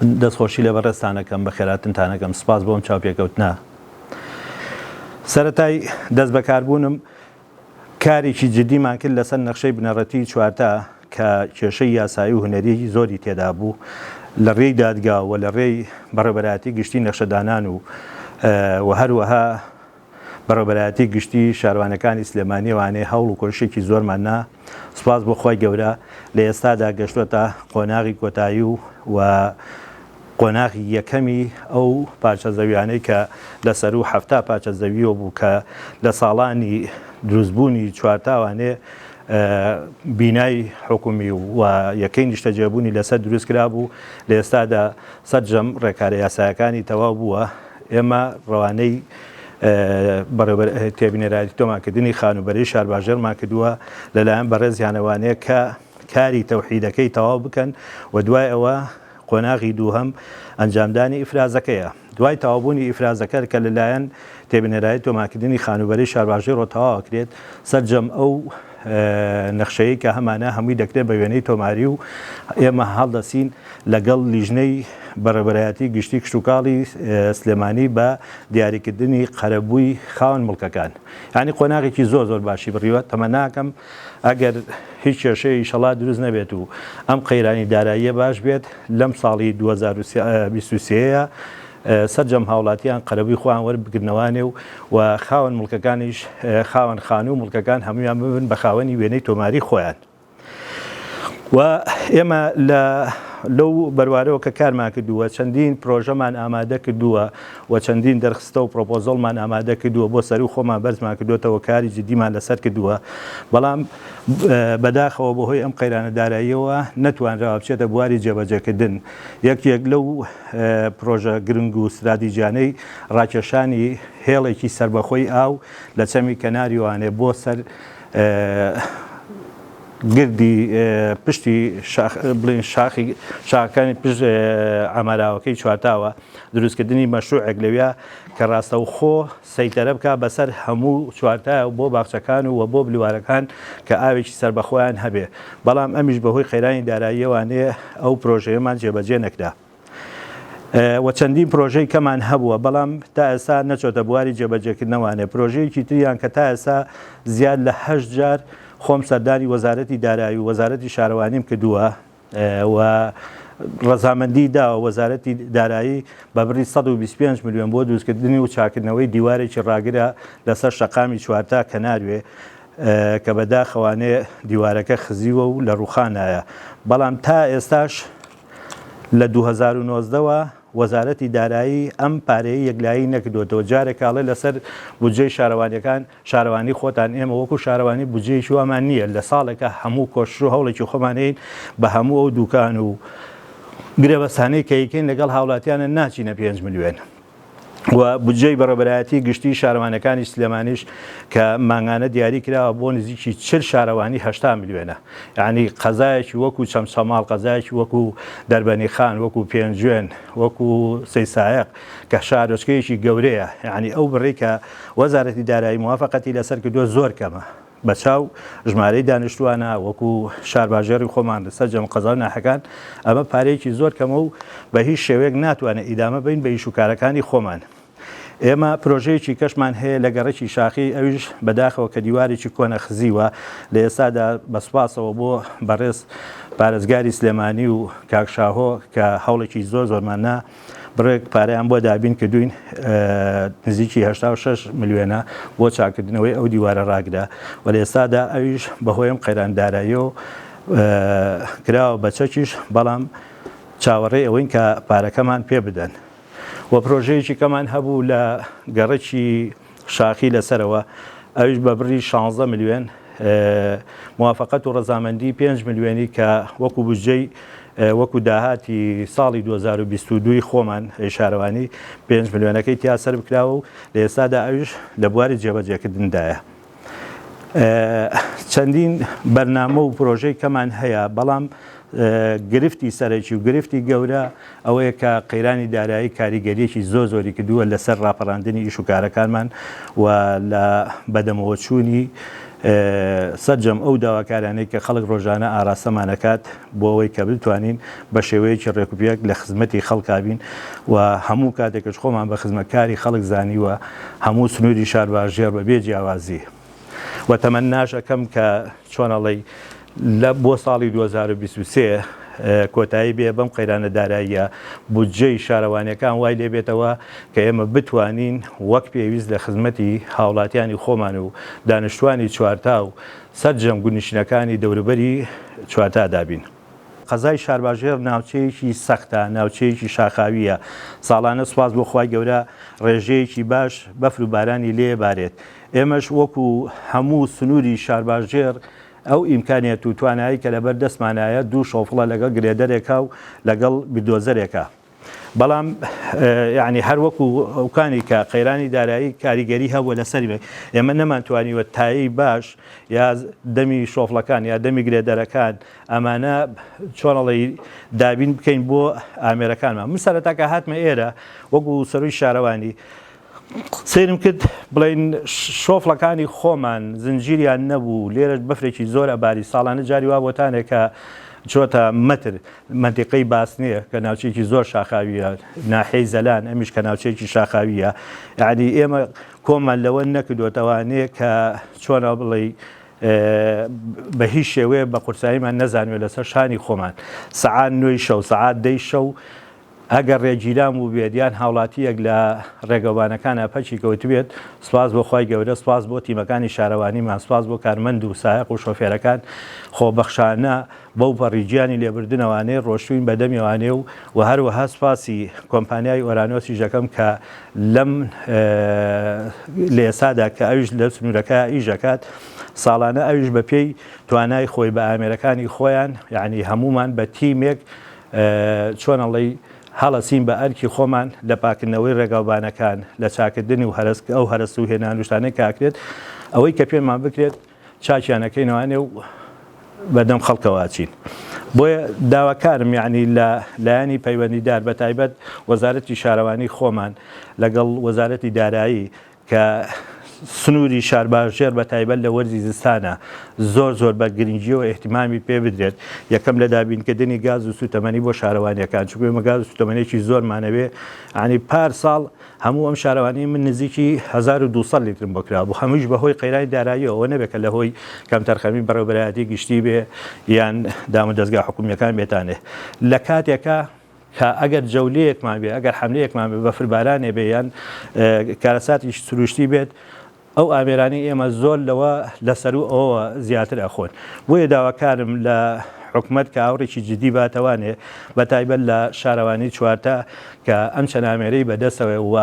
دەستخۆشی لە بەڕێستانەکەم بە خێراتنتانەکەم سپاس بۆم چاوپێکەوتنا. سەرەتای دەست بەکاربوونم کارێکی جددیمان کرد لەسەر نەخشەی بنەڕەتی چوارتە کە کێشەی یاسایی و هونەری زۆری تێدا بوو لە ڕێی دادگا و لە ڕێی بەڕێوەبەرایەتی گشتی نەخشەدانان و هەروەها بەڕێوەبەرایەتی گشتی شارەوانەکانی سلێمانی وانەیە هەوڵ و کۆشێکی زۆرمان نا. سپاس بۆ خۆی گەورە لە ئێستادا گەشتوەتە قۆناغی کۆتایی و قۆناغی یەکەمی ئەو پارچە زەویانەی کە لەسەر و هەفتا پارچە زەویەوە بوو کە لە ساڵانی دروستبوونی چوارتاوانێ بینای حکومی و یەکەی نیشتەجێبوونی لەسەر دروستکرا بوو. لە ئێستادا سەرجەم ڕێکارە یاسایەکانی تەواو بووە. ئێمە ڕەوانەی تێبینێرایی تۆماکردنی خانوبەری شارباژێرمان کردووە لەلایەن بەڕێزیانەوانەیە کە کاری تەوحیدەکەی تەواو بکەن و دوای ئەوە قۆناغی دووهەم ئەنجامدانی ئیفرازەکەیە. دوای تەوابوونی ئیفرازەکە کە لەلایەن تێبینێرایی تۆماکردنی خانوبەری شارباژێر تەواوکرێت سەرجەم ئەو نەخشەیە کە هەمانە هەمووی دەکرێت بە وێنەی تۆماری و ئێمە هەڵدەسین لەگەڵ لیژنەی بەڕێوەبەرایەتی گشتی کشتتوکاڵی سلێمانی بە دیاریکردنی قەرەبووی خاوەن مڵکەکان. یعنی قۆناغێکی زۆر زۆر باشی بڕیوە. تەمە ناکەم ئەگەر هیچ کێشەی ئینشەڵا دروست نەبێت و ئەم قەیرانی داراییە باش بێت لەم ساڵی 2023 سەرجەم هاوڵاتیان قەرەبووی خۆیان وەربگرنەوانێ و خاوەن مڵکەکانیش خاوەن خانوو و مڵکەکان هەمویان ببن بە خاوەنی وێنەی تۆماری خۆیان. و ئێمە لەو بەروارەوە کە کارمان کردووە چەندین پرۆژەمان ئامادە کردووە و چەندین دەرخستە و پرۆپۆزۆڵمان ئامادە کردووە بۆ سەر و خۆمان بەرزمان کردوێتەوە کاری جددیمان لەسەر کردووە. بەڵام بەداخەوە بەهۆی ئەم قەیرانە داراییەوە نەتوانراوە بچێتە بواری جێبەجێکردن. یەک لەو پرۆژە گرنگ و استراتیژیانەی ڕاکێشانی هێڵێکی سربەخۆی ئاو لە چەمی کەناریوانێ بۆ سەر گردی پشتی بڵین شاخەکانی پشت ئاماراوەکەی چوارتاوە دروستکردنی مەشروعێک لەوێ کە ڕاستەوخۆ سەیتەرە بکە بەسەر هەموو چوارتایە بۆ باخچەکان و بۆ بلوارەکان کە ئاوێکی سربەخۆیان هەبێ. بەڵام ئەمیش بەهۆی قەیرانی داراییەوانەیە ئەو پرۆژەیەمان جێبەجێ نەکرا. و چەندین پرۆژەی کەمان هەبووە بەڵام تا ئێستا نەچۆتە بواری جێبەجێکردنەوانێ. پرۆژەیەکی تریان کە تا ئێستا زیاد لە 8 جار خۆم سەردانی وەزارەتی دارایی و وەزارەتی شارەوانیم کردووە و ڕەزامەندی داوە وەزارەتی دارایی بە بڕی 125 میلیۆن بۆ دروستکردنی و چاکردنەوەی دیوارێکی ڕاگرە لەسەر شەقامی چوارتا کەناروێ کە بەداخەوانێ دیوارەکە خزیوە و لە ڕووخانایە. بەڵام تا ئێستاش لە 2019ەوە وەزارەتی دارایی ئەم پارەیە یەکلایی نەکردوێتەوە. جارێکاڵێ لەسەر بودجەی شارەوانیەکان شارەوانی خۆتان ئێمە وەکو شارەوانی بودجەیەکی وامان نییە لە ساڵێکە هەموو کۆشت و هەوڵێکی خۆمانین بە هەموو ئەو دوکان و گرێبەستانەی کە یەکەین لەگەڵ هاوڵاتیانە ناچینە 5 میلیۆن. و بودجەی بەڕێوەبەرایەتی گشتی شارەوانەکانی سلێمانیش کە مانگانە دیاری کراوە بۆ نزیکی 40 شارەوانی 80 میلیۆنە. یعنی قەزایەکی وەکو چەمچەماڵ، قەزایەکی وەکو دەربەنی خان، وەکو پێنجوێن، وەکو سەیسایق کە شارۆچکەیەکی گەورەیە. یعنی ئەو بڕێ کە وەزارەتی دارایی موافقەتی لەسەر کردووە زۆر کەمە. بەچاو ژمارەی دانیشتوانە وەکو شارباژێری خۆمان سەرجەم قەزای ناحەکان ئەمە پارەیەکی زۆر کەمە و بە هیچ شێوەیەک ناتوانێت ئیدامە بین بە ئیشوکارەکانی خۆمان. ئێمە پرۆژەیەکی کەشمان هەیە لە گەڕێکی شاخی ئەویش بەداخەوە کە دیوارێکی کۆنە خزیوە لە ئێستادا بەسپاسەوە بۆ بەڕێز پارێزگاری سلێمانی و کاکشاهۆ کە هەوڵێکی زۆر زۆرماننا بڕێک پارەیان بۆ دابین کردوین نزیکی 86 میلیۆنە بۆ چاکردنەوەی ئەو دیوارە ڕاگرا و لە ئێستادا ئەویش بەهۆی ئەم قەیرانداراییەوە کراوە بە چەکیش. بەڵام چاوەڕێی ئەوەین کە پارەکەمان پێ بدەن. و پرۆژەیەکی کەمان هەبوو لە گەڕێکی شاخی لەسەرەوە ئەویش بە بڕی 16 میلیۆن موافقەت و ڕەزامەندی 5 میلیۆنی کە وەکو بودجەی وەکو داهاتی ساڵی 2022 خۆمان شارەوانی 5 میلیۆنەکەی تیا سەر بکراوە و لە ئێستادا ئەویش لە بواری جێبەجێکردندایە. چەندین بەرنامە و پرۆژەی کەمان هەیە بەڵام گرفتی سەرەکی و گرفتی گەورە ئەوەیە کە قەیرانی دارایی کاریگەریەکی زۆری کردووە لەسەر ڕاپەڕاندنی ئیشوکارەکانمان و لە بەدەمەوە چوونی سەرجەم ئەو داواکارانەی کە خەڵک ڕۆژانە ئاراستەمانەکات بۆ ئەوەی کە بتوانین بە شێوەیەکی ڕێکوپێک لە خزمەتی خەڵکابین و هەموو کاتێکش خۆمان بە خزمەتکاری خەڵک زانیوە هەموو سنووری شار باژێر بەبێ جیاوازی و تەمەناش ئەەکەم کە چۆنەڵی لە بۆ ساڵی 2023 کۆتایی بێ بەم قەیرانە داراییە بودجەی شارەوانیەکان وای لێبێتەوە کە ئێمە بتوانین وەک پێویست لە خزمەتی هاوڵاتیانی خۆمان و دانیشتوانی چوارتا و سەرجەم گونیشتنەکانی دەوروبەری چوارتا دابین. قەزای شارباژێر ناوچەیەکی سەختە، ناوچەیەکی شاخاویە. ساڵانە سوپاس بۆ خوای گەورە ڕێژەیەکی باش بەفر و بارانی لێ بارێت. ئێمەش وەکو هەموو سنووری شارباژێر ئەو ئیمکانیەت و توانایی کە لەبەر دەستمانایە دوو شۆفڵە لەگەڵ گرێدەرێکا و لەگەڵ بیردۆزەرێکە. بەڵام یعنی هەر وەکو ئەوکانی کە قەیرانی دارایی کاریگەری هەبووە لەسەری بێ ئێمە نەمانتوانیوە تایی باش یا دەمی شۆفڵەکان یا دەمی گرێدەرەکان ئەمانە چۆنەڵی دابین بکەین بۆ ئامێرەکانمان. من سەرەتاکە هاتمە ئێرە وەکو سەروی شارەوانی سێرم کرد بڵین شۆفڵەکانی خۆمان زنجیریان نەبوو لێرە بەفرێکی زۆر ئەباری ساڵانە جاری وا بۆتانێک کە چۆتە مەتر منتیقەی باس نییە کە ناوچێکی زۆر شاخاویە ناحەی زەلان ئەمیش کە ناوچێکی شاخاویە یعنی ئێمە کۆمان لەوە نەکردوێتەوانەیە کە چۆنە بڵێ بە هیچ شێوەیە بە قورساییمان نەزانوێت لەسەر شانی خۆمان سەعات 9 شەو سەعات 10 شەو ئەگەر ڕێگیرام و بێدیان هاوڵاتیەک لە ڕێگەوانەکان ئاپەچی کەوت بێت سوپاس بۆ خوای گەورە سوپاس بۆ تیمەکانی شارەوانیمان سوپاس بۆ کارمەند و سایق و شۆفێرەکان خۆبەخشانە بەو پەڕیجیانی لێبردنەوانەیە ڕۆشتوین بەدەمیوانێ و هەروەها سوپاسی کۆمپانیای ئۆرانۆسی ژەکەم کە لەم لە ئێسادا کە ئەویش لە سنوورەکە ئیژەکات ساڵانە ئەویش بە پێی توانای خۆی بە ئامێرەکانی خۆیان یعنی هەمومان بە تیمێک چۆنەڵی هەڵەسین بە ئەرکی خۆمان لە پاکردنەوەی ڕێگاوبانەکان لە چاکردنی و ئەو هەرست و هێنانوشتانەی کاکرێت ئەوەی کە پێمان بکرێت چاکیانەکەینەوانێ و بەدەم خەڵکەواچین. بۆیە داواکارم یعنی لە لایەنی پەیوەندیدار بە تایبەت وەزارەتی شارەوانی خۆمان لەگەڵ وەزارەتی دارایی کە سنووری شارباژێر بە تایبەت لە وەرزی زستانە زۆر بە گرنگی و احتیمامی پێ بدرێت یەکەم لە دابینکردنی گاز و سوتەمەنی بۆ شارەوانیەکان چونکە ئێمە گاز و سوتەمەنێکی زۆرمانەوێ عنی پار ساڵ هەموو ئەم شارەوانی من نزیکی 1200 لیترم بۆکرا بوو هەمووش بەهۆی قەیرانی داراییەوە نەبێت کە لەهۆی کەمتەرخەمی بەڕێوەبەرایەتی گشتی بێ یان دامە دەستگا حکوومیەکان بێتانێ لە کاتێکە کە ئەگەر جەولەیەکمان بێ ئەگەر حملەیەکمان بێ بەفربارانێ بێ یان کارەساتیش سروشتی بێت ئەو ئامێرانی ئێمە زۆر لەوە لەسەر و ئەوە زیاتر ئەخۆن بۆیە داواکارم لە حکومەت کە ئاوڕێکی جدی باتەوانێ بە تایبەت لە شارەوانی چوارتا کە ئەم چەند ئامێرەی بەدەستەوە و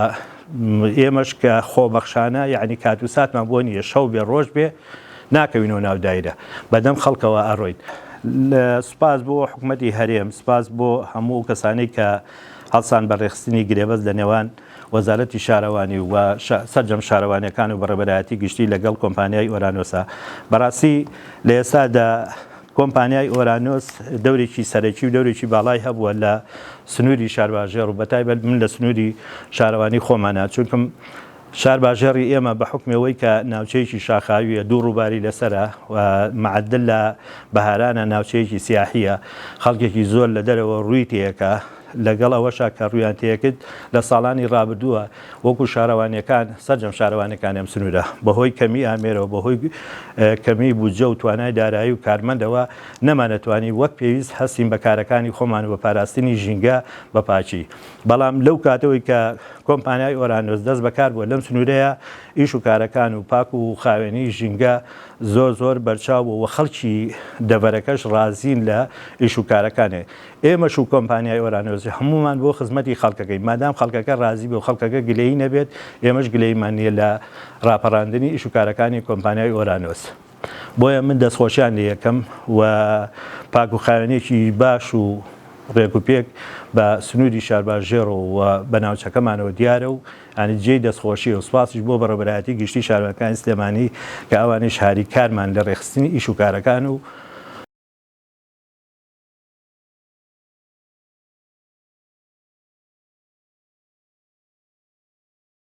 ئێمەش کە خۆبەخشانە یعنی کاتوساتمان بۆ نیە شەو بێ ڕۆژ بێ ناکەوینەوە ناو دایرە بەدەم خەڵکەوە ئەڕۆین. سوپاس بۆ حکومەتی هەرێم سوپاس بۆ هەموو کەسانی کە هەڵسان بەڕێخستنی گرێبەست لە نێوان وەزارەتی شارەوانی و سەرجەم شارەوانیەکان و بەڕێوەبەرایەتی گشتی لەگەڵ کۆمپانیای ئۆرانۆسا بەڕاستی لە ئێستادا کۆمپانیای ئۆرانۆس دەورێکی سەرەکی و دەورێکی باڵای هەبووە لە سنووری شارباژێر و بەتایبەت من لە سنووری شارەوانی خۆمانە چونکەم شارباژێری ئێمە بە حکمەوەی کە ناوچەیەکی شاخاویە دوو ڕووباری لەسرە و معدل لە بەهارانە ناوچەیەکی سیاحیە خەڵکێکی زۆر لە دەرەوە ڕووی تێیەکە لەگەڵ ئەوەشا کە ڕویان تێکرد لە ساڵانی ڕابردووە وەکو شارەوانیەکان سەرجەم شارەوانەکان ئەم سنوورە بەهۆی کەمی ئامێرەوە بەهۆی کەمی بودجە و توانای دارایی و کارمەندەوە نەمانەتوانی وەک پێویست هەستین بە کارەکانی خۆمان و بە پاراستنی ژینگە بە پاچی بەڵام لەو کاتەوەی کە کۆمپانیای ئۆرانۆس دەست بەکار بووە لەم سنوورەیە ئیش و کارەکان و پاک و خاوێنی ژینگە زۆر بەرچاو و خەڵکی دەڤەرەکەش ڕازین لە ئیش و کارەکانێ ئێمەش و کۆمپانیای ئۆرانۆس هەمومان بۆ خزمەتی خەڵکەکەی مادام خەڵکەکە ڕازی بێ و خەڵکەکە گلەیی نەبێت ئێمەش گلەیمان نییە لە ڕاپەڕاندنی ئیش و کارەکانی کۆمپانیای ئۆرانۆس بۆیە من دەستخۆشیان لە یەکەم و پاک و خاوێنێکی باش و ڕێک و پێک بە سنووری شارباژێر و بە ناوچەکەمانەوە دیارە و ئەنی جێی دەستخۆشی و سوپاسیش بۆ بەڕێوەبەرایەتی گشتی شارەکانی سلێمانی کە ئەوانش هاریکارمان لە ڕێخستنی ئیش و کارەکان و